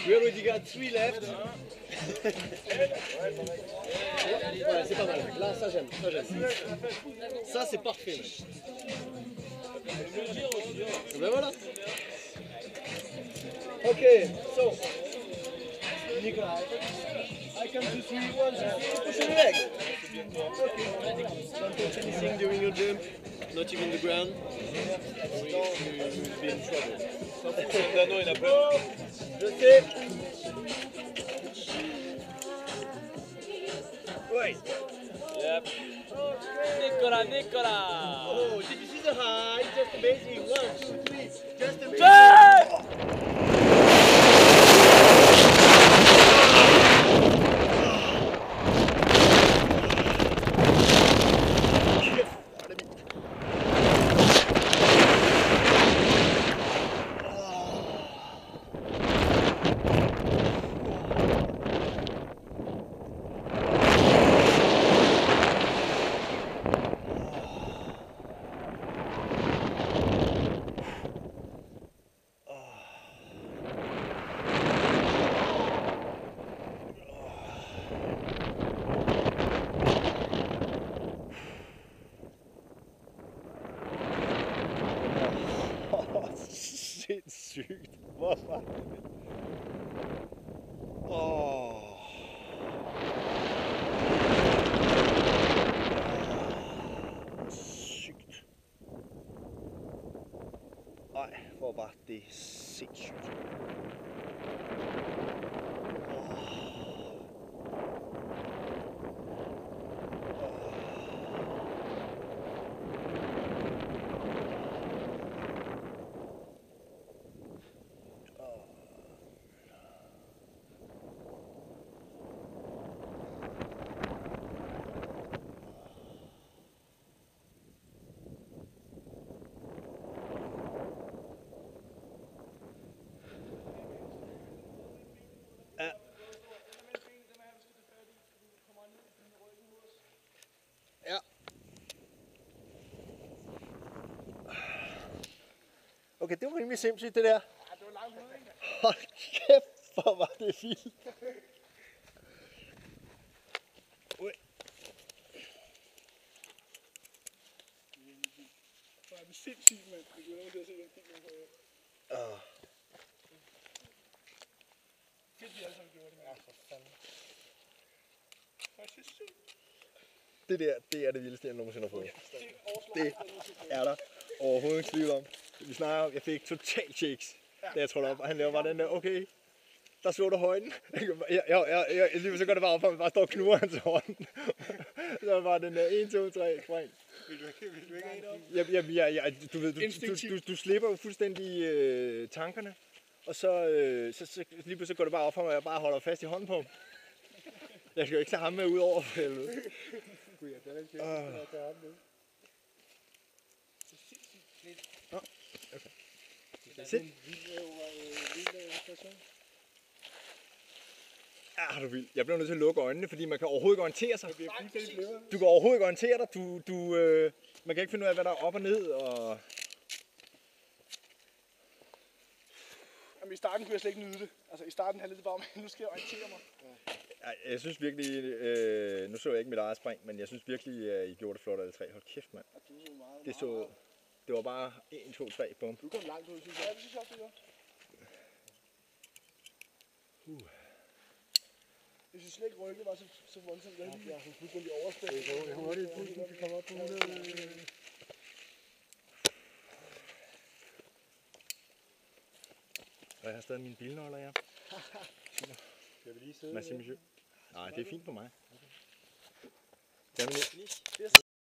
We already got 3 left. Voilà, c'est pas mal. Là, ça j'aime. Ça c'est parfait. Et ben voilà. Okay, so Nikolai, I come to 3 once. Push your leg. Okay. Don't touch anything during your jump. Not even the ground. You'll be in trouble. D'anneau, il a peur. Je sais. Ouais. Yep. Nicolas. Oh, did you see the high? Just amazing. 1, 2, 3. Just amazing. Sindssygt. Hvorfor? Sygt. Ej, hvor var det sindssygt. Ja. Ja. Okay, det var rimelig simpelt det der. Ja, det var langt ud, ikke? Hold kæft, hvor var det vildt. Ui. Så er det sindssygt, mand. Jeg glæder mig til at se den film på. Fedt, de alle sammen gjorde det. Ja, for fanden. Det er sygt. Det der, det er det vildeste, jeg nogensinde har fået. Det Er der overhovedet ikke tvivl om. Vi snakker om, jeg fik total shakes, da jeg trådte op, og han laver bare den der, okay, der slår du højden. Lige så går det bare op, og man bare står og knurrer hans hånd. Så var den der 1, 2, 3, spring. vil du ikke en op? Du ved, du slipper jo fuldstændig tankerne, og så lige pludselig går det bare op for mig, og jeg bare holder fast i hånden på ham. Jeg skal jo ikke tage ham med ud over for helvede. Gud, ja, det er rigtig at tage ham med. Nå, okay. Det er en vild station. Er du vild. Jeg bliver nødt til at lukke øjnene, fordi man kan overhovedet ikke orientere sig. Du Du kan overhovedet ikke orientere dig. Man kan ikke finde ud af, hvad der er op og ned. Og... Jamen, i starten kunne jeg slet ikke nyde det. Altså i starten handlede det bare om, at nu skal jeg orientere mig. Jeg synes virkelig, nu så jeg ikke mit eget spring, men jeg synes virkelig, at I gjorde det flot alle tre. Hold kæft, mand. Det var bare 1, 2, 3, bum. Du kom langt ud, synes jeg. Ja, det synes jeg også, du gør. Jeg synes slet ikke, rykket var så voldsomt. Jeg er sådan fuldstændig overspændt. Det er hurtigt, pulsen kan komme op på 100. Og jeg har stadig mine bilnøgler, ja. Skal vi lige sidde? Merci, monsieur. Nej, det er fint for mig. Jamen,